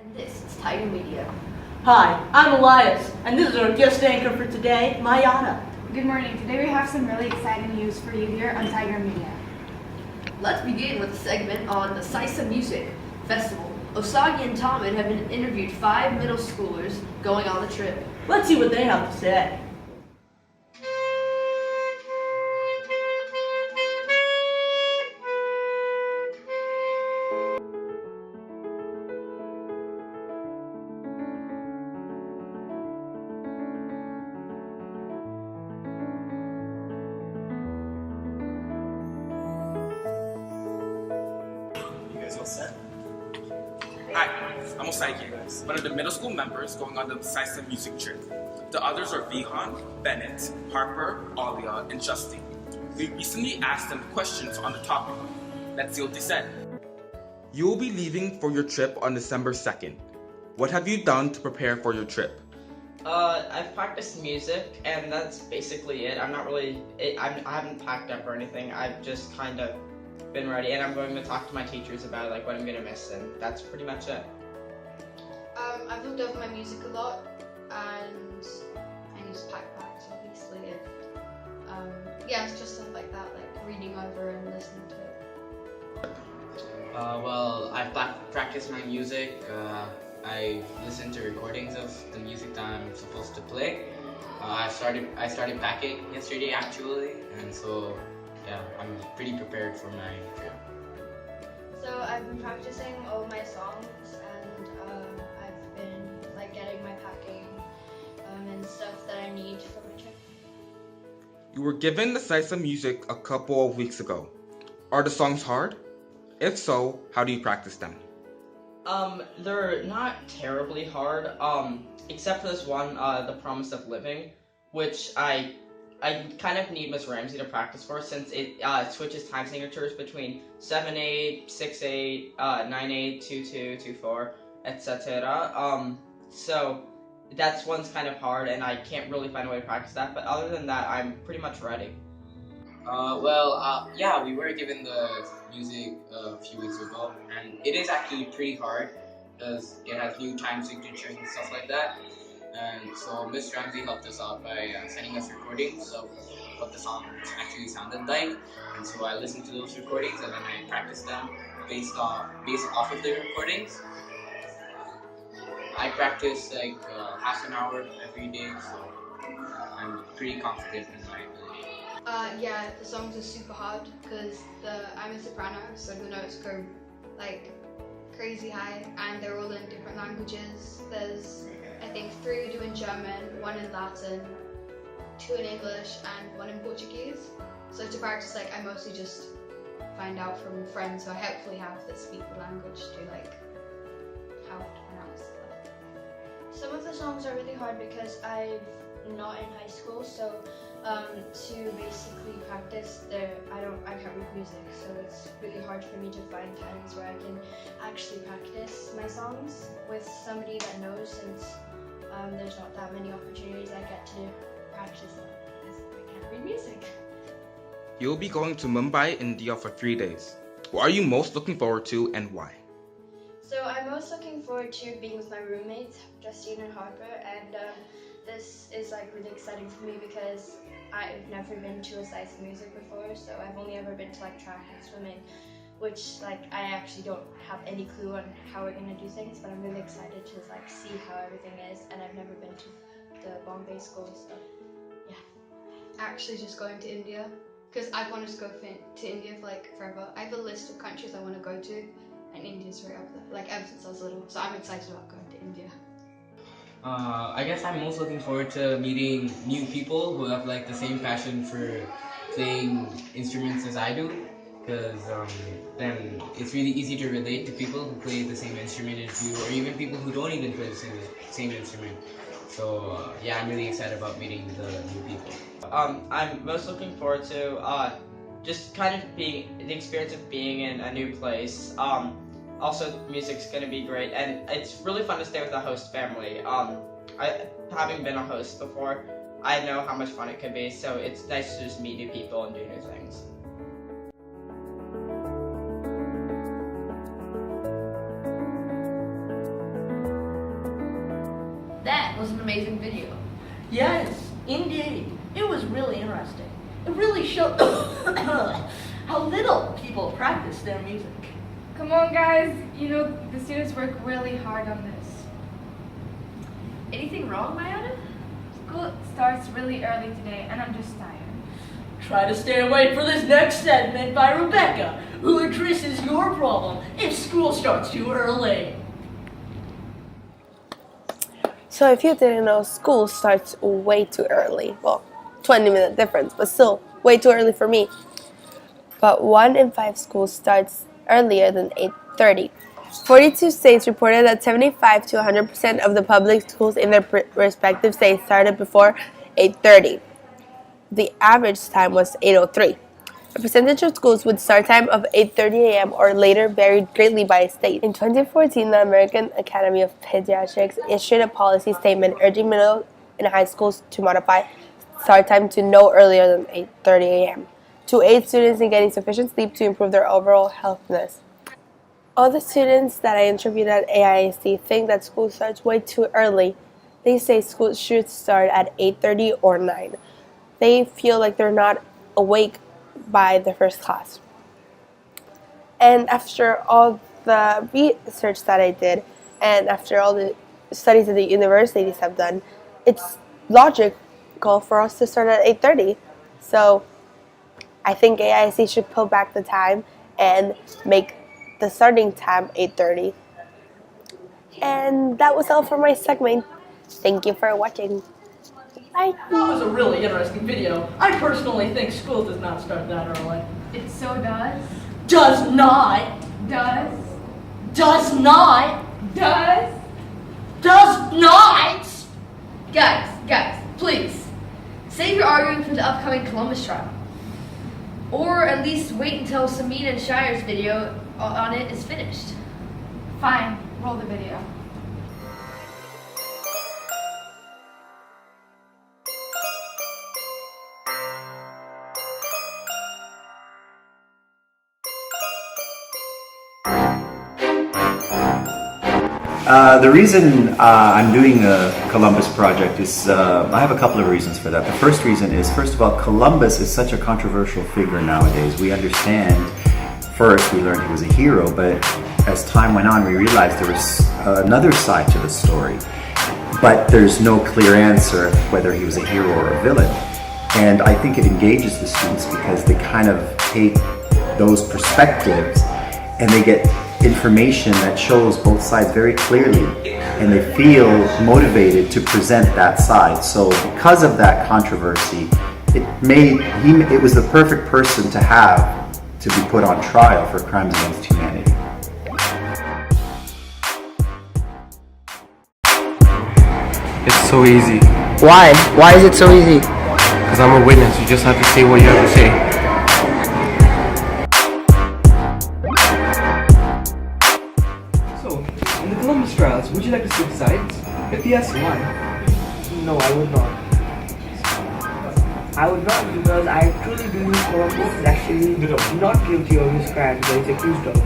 And this is Tiger Media. Hi, I'm Elias, and this is our guest anchor for today, Mayana. Good morning. Today we have some really exciting news for you here on Tiger Media. Let's begin with a segment on the Salsa Music Festival. Osagi and Tommen have been interviewed 5 middle schoolers going on the trip. Let's see what they have to say. You guys all set? Hi, I'm Osagi, one of the middle school members going on the Salsa music trip. The others are Vihan, Bennett, Harper, Alia, and Justin. We recently asked them questions on the topic. Let's see what they said. You will be leaving for your trip on December 2nd. What have you done to prepare for your trip? I've practiced music, and that's basically it. I haven't packed up or anything. I've just kind of been ready, and I'm going to talk to my teachers about like what I'm gonna miss, and that's pretty much it. I've looked over my music a lot, and I use backpacks obviously. Yeah, it's just stuff like that, like reading over and listening to it. Well, I've practiced my music. I listened to recordings of the music that I'm supposed to play. I started packing yesterday actually, and so yeah, I'm pretty prepared for my trip. So I've been practicing all my songs, and I've been like getting my packing and stuff that I need for my trip. You were given the Salsa music a couple of weeks ago. Are the songs hard? If so, how do you practice them? They're not terribly hard, except for this one, The Promise of Living, which I kind of need Miss Ramsey to practice for, since it switches time signatures between 7/8, 6/8, 9/8, 2/2, 2/4, etc. So that's one's kind of hard, and I can't really find a way to practice that, but other than that, I'm pretty much ready. Yeah, we were given the music a few weeks ago, and it is actually pretty hard because it has new time signatures and stuff like that. And so Miss Ramsey helped us out by sending us recordings of what the song actually sounded like. And so I listened to those recordings, and then I practiced them based off of the recordings. I practice like half an hour every day, so I'm pretty confident in my ability. Yeah, the songs are super hard because I'm a soprano, so the notes go like crazy high, and they're all in different languages. There's, I think, 3 we do in German, 1 in Latin, 2 in English, and 1 in Portuguese. So to practice, like, I mostly just find out from friends who I hopefully have that speak the language to like how to pronounce stuff. Some of the songs are really hard because I'm not in high school, so to basically practice I can't read music, so it's really hard for me to find times where I can actually practice my songs with somebody that knows, since there's not that many opportunities I get to practice them because I can't read music. You'll be going to Mumbai, India for 3 days. What are you most looking forward to, and why? So I'm most looking forward to being with my roommates, Justine and Harper, and this is like really exciting for me because I've never been to a salsa music before, so I've only ever been to like track and swimming, which like I actually don't have any clue on how we're gonna do things, but I'm really excited to like see how everything is, and I've never been to the Bombay school, so yeah. Actually just going to India, because I've wanted to go to India for like forever. I have a list of countries I want to go to, and India's right up there, like ever since I was little, so I'm excited about going to India. I guess I'm most looking forward to meeting new people who have like the same passion for playing instruments as I do, because then it's really easy to relate to people who play the same instrument as you, or even people who don't even play the same instrument. So yeah, I'm really excited about meeting the new people. I'm most looking forward to just kind of the experience of being in a new place. Also, music's gonna be great, and it's really fun to stay with a host family. Having been a host before, I know how much fun it can be, so it's nice to just meet new people and do new things. was an amazing video. Yes, indeed. It was really interesting. It really showed how little people practice their music. Come on, guys. You know, the students work really hard on this. Anything wrong, Mayana? School starts really early today, and I'm just tired. Try to stay awake for this next segment by Rebecca, who addresses your problem if school starts too early. So if you didn't know, school starts way too early. Well, 20-minute difference, but still way too early for me. But 1 in 5 schools starts earlier than 8:30. 42 states reported that 75 to 100% of the public schools in their respective states started before 8:30. The average time was 8:03. The percentage of schools with start time of 8:30 a.m. or later varied greatly by state. In 2014, the American Academy of Pediatrics issued a policy statement urging middle and high schools to modify start time to no earlier than 8:30 a.m. to aid students in getting sufficient sleep to improve their overall healthiness. All the students that I interviewed at AISD think that school starts way too early. They say school should start at 8:30 or 9. They feel like they're not awake by the first class. And after all the research that I did, and after all the studies that the universities have done, it's logical for us to start at 8:30. So I think AIC should pull back the time and make the starting time 8:30. And that was all for my segment. Thank you for watching. Bye. That was a really interesting video. I personally think school does not start that early. It so does. Does not. Does. Does not. Does. Does not. Guys, please. Save your arguing for the upcoming Columbus trial. Or at least wait until Samin and Shire's video on it is finished. Fine. Roll the video. The reason I'm doing a Columbus project is, I have a couple of reasons for that. The first reason is, first of all, Columbus is such a controversial figure nowadays. We understand, first we learned he was a hero, but as time went on we realized there was another side to the story. But there's no clear answer whether he was a hero or a villain. And I think it engages the students because they kind of take those perspectives and they get information that shows both sides very clearly, and they feel motivated to present that side. So because of that controversy, it was the perfect person to have to be put on trial for crimes against humanity. It's so easy. Why? Why is it so easy? Because I'm a witness. You just have to say what you have to say. In the Columbus trials, would you like to switch sides? If yes, why? No, I would not. I would not because I truly believe Columbus is actually not guilty of his crimes that he's accused of.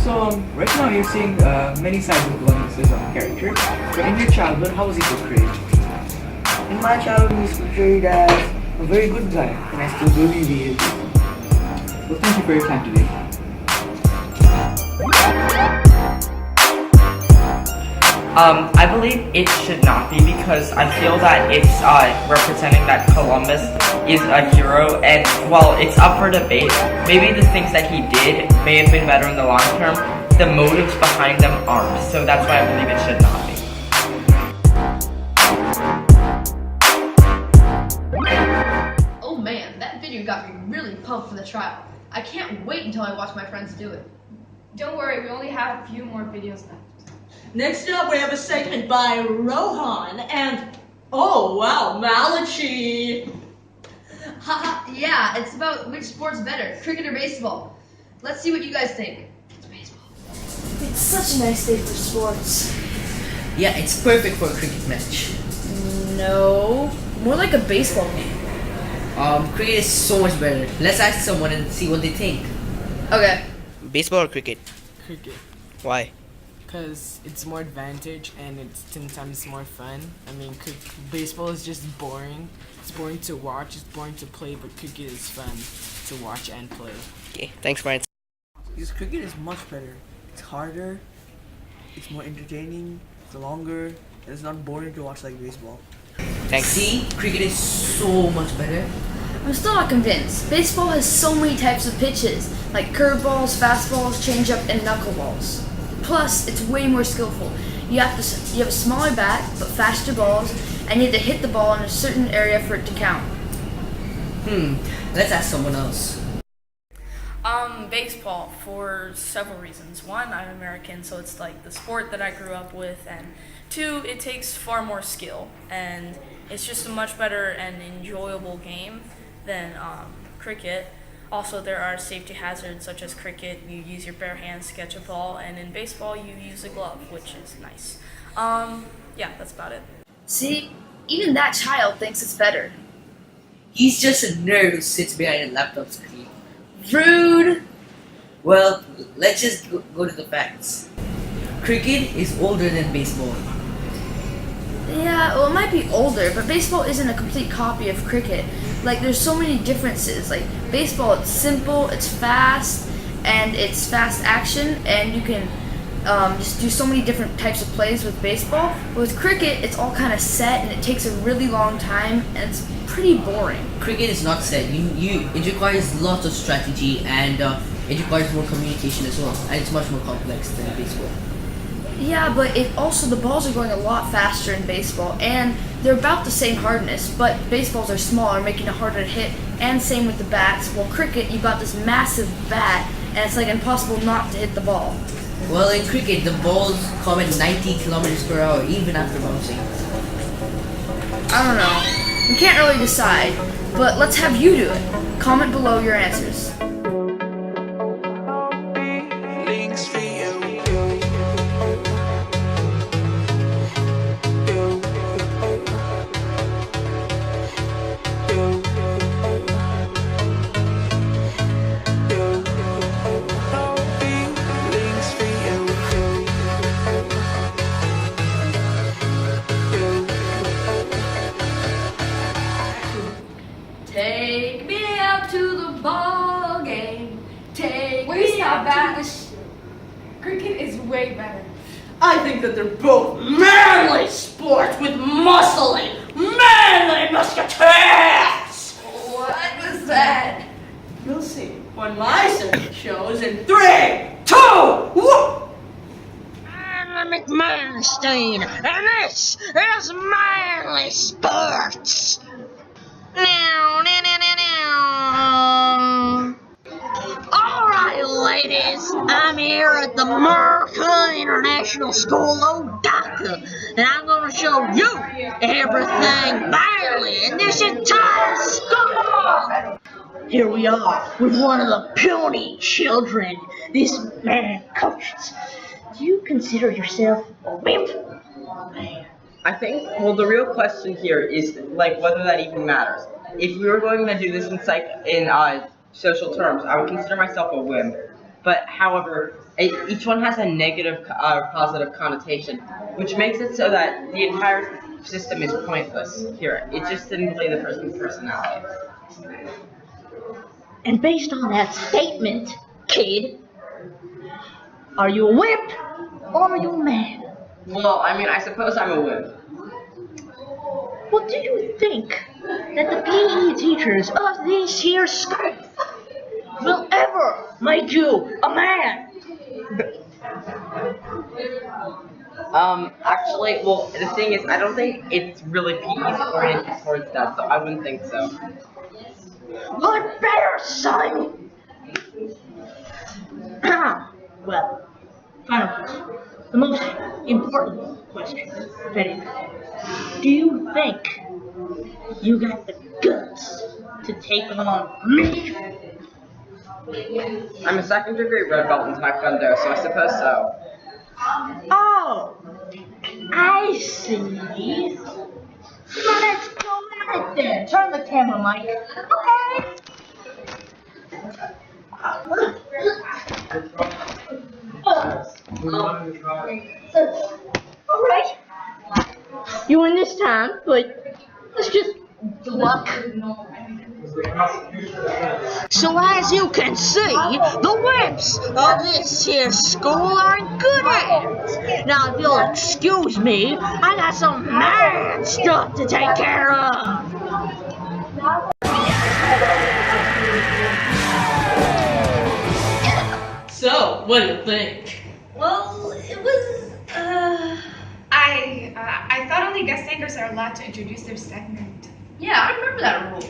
So, right now you're seeing many sides of Columbus's character, but in your childhood, how was he portrayed? In my childhood, he's portrayed as a very good guy, and I still believe he is. Well, thank you for your time today. I believe it should not be because I feel that it's representing that Columbus is a hero, and while it's up for debate, maybe the things that he did may have been better in the long term, the motives behind them aren't, so that's why I believe it should not be. Oh man, that video got me really pumped for the trial. I can't wait until I watch my friends do it. Don't worry, we only have a few more videos left. Next up, we have a segment by Rohan and, oh wow, Malachi. Haha, yeah, it's about which sport's better, cricket or baseball. Let's see what you guys think. It's baseball. It's such a nice day for sports. Yeah, it's perfect for a cricket match. No, more like a baseball game. Cricket is so much better. Let's ask someone and see what they think. Okay. Baseball or cricket? Cricket. Why? because it's more advantage and it's 10 times more fun. I mean, baseball is just boring. It's boring to watch, it's boring to play, but cricket is fun to watch and play. Okay, thanks for answering. Because cricket is much better. It's harder, it's more entertaining, it's longer, and it's not boring to watch like baseball. Thanks. See, cricket is so much better. I'm still not convinced. Baseball has so many types of pitches, like curveballs, fastballs, changeup, and knuckleballs. Plus, it's way more skillful. You have a smaller bat, but faster balls, and you have to hit the ball in a certain area for it to count. Let's ask someone else. Baseball for several reasons. One, I'm American, so it's like the sport that I grew up with, and two, it takes far more skill, and it's just a much better and enjoyable game than cricket. Also, there are safety hazards such as cricket, you use your bare hands to catch a ball, and in baseball you use a glove, which is nice. Yeah, that's about it. See, even that child thinks it's better. He's just a nerd who sits behind a laptop screen. Rude! Well, let's just go to the facts. Cricket is older than baseball. Yeah, well, it might be older, but baseball isn't a complete copy of cricket. Like, there's so many differences. Like, baseball, it's simple, it's fast, and it's fast action, and you can just do so many different types of plays with baseball. But with cricket, it's all kind of set, and it takes a really long time, and it's pretty boring. Cricket is not set. It requires lots of strategy, and it requires more communication as well, and it's much more complex than baseball. Yeah, but the balls are going a lot faster in baseball, and they're about the same hardness, but baseballs are smaller, making it harder to hit, and same with the bats. While cricket, you've got this massive bat, and it's like impossible not to hit the ball. Well, in cricket, the balls come at 90 kilometers per hour, even after bouncing. I don't know. We can't really decide, but let's have you do it. Comment below your answers. Take me out to the ball game. Take me out to the Cricket is way better. I think that they're both manly sports with muscling, manly musketeers! What was that? You'll see when my segment shows in 3, 2, 1! I'm McManstein, and this is Manly Sports! Alright, ladies, I'm here at the America International School of Dhaka, and I'm going to show you everything manly in this entire school! Here we are with one of the puny children, this man coaches. Do you consider yourself a wimp? I think, well, the real question here is, like, whether that even matters. If we were going to do this in social terms, I would consider myself a wimp. But, however, each one has a negative or positive connotation, which makes it so that the entire system is pointless here. It's just simply the person's personality. And based on that statement, kid, are you a wimp or are you a man? Well, I mean, I suppose I'm a wimp. What do you think that the PE teachers of these here schools will ever make you a man? Actually, well, the thing is, I don't think it's really PE's oriented towards that, so I wouldn't think so. But better, son! Well, final question. The most important question. Ready? Do you think you got the guts to take on me? I'm a second-degree red belt in Taekwondo, so I suppose so. Oh, I see. Let's go at it then. Turn the camera, Mike. Okay. Alright. You win this time, but let's just good luck. So as you can see, the whips of this here school are in good hands. Now if you'll excuse me, I got some mad stuff to take care of. So, what do you think? Well, it was, I thought only guest anchors are allowed to introduce their segment. Yeah, I remember that rule.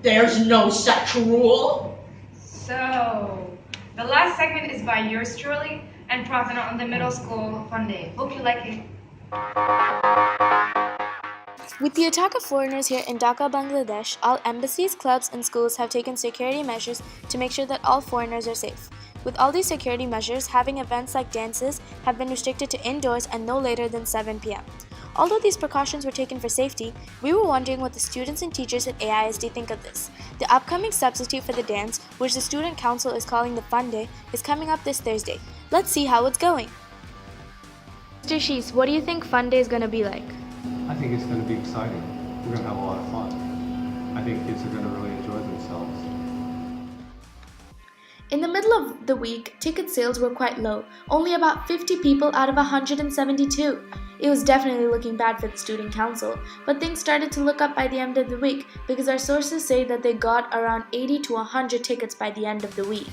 There's no such rule. So, the last segment is by yours truly and Prathana on the middle school fun day. Hope you like it. With the attack of foreigners here in Dhaka, Bangladesh, all embassies, clubs, and schools have taken security measures to make sure that all foreigners are safe. With all these security measures, having events like dances have been restricted to indoors and no later than 7 p.m. Although these precautions were taken for safety, we were wondering what the students and teachers at AISD think of this. The upcoming substitute for the dance, which the Student Council is calling the Fun Day, is coming up this Thursday. Let's see how it's going. Mr. Shees, what do you think Fun Day is going to be like? I think it's going to be exciting. We're going to have a lot of fun. I think kids are going to really enjoy themselves. In the middle of the week, ticket sales were quite low, only about 50 people out of 172. It was definitely looking bad for the student council, but things started to look up by the end of the week because our sources say that they got around 80 to 100 tickets by the end of the week.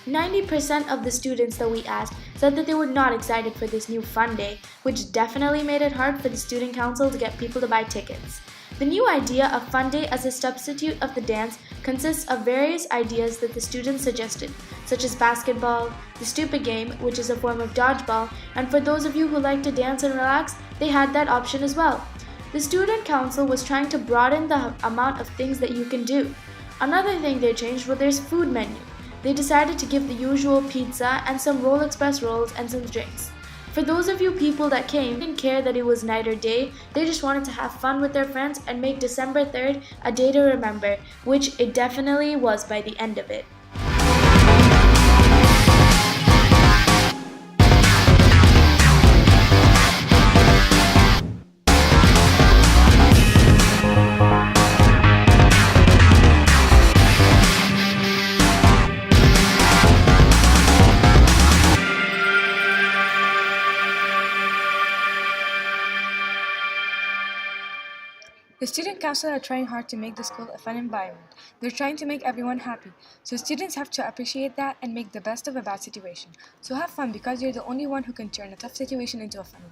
90% of the students that we asked said that they were not excited for this new fun day, which definitely made it hard for the student council to get people to buy tickets. The new idea of Fun Day as a substitute of the dance consists of various ideas that the students suggested, such as basketball, the stupid game, which is a form of dodgeball, and for those of you who like to dance and relax, they had that option as well. The student council was trying to broaden the amount of things that you can do. Another thing they changed was their food menu. They decided to give the usual pizza and some Roll Express rolls and some drinks. For those of you people that came, didn't care that it was night or day, they just wanted to have fun with their friends and make December 3rd a day to remember, which it definitely was by the end of it. The student council are trying hard to make the school a fun environment. They're trying to make everyone happy. So students have to appreciate that and make the best of a bad situation. So have fun because you're the only one who can turn a tough situation into a fun one.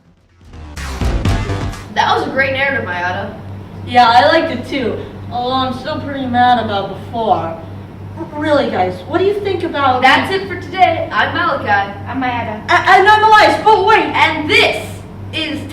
That was a great narrative, Mayada. Yeah, I liked it too. Although I'm still pretty mad about before. Really, guys, what do you think about... That's it for today. I'm Malachi. I'm Mayada. And I'm Elias, but wait! And this is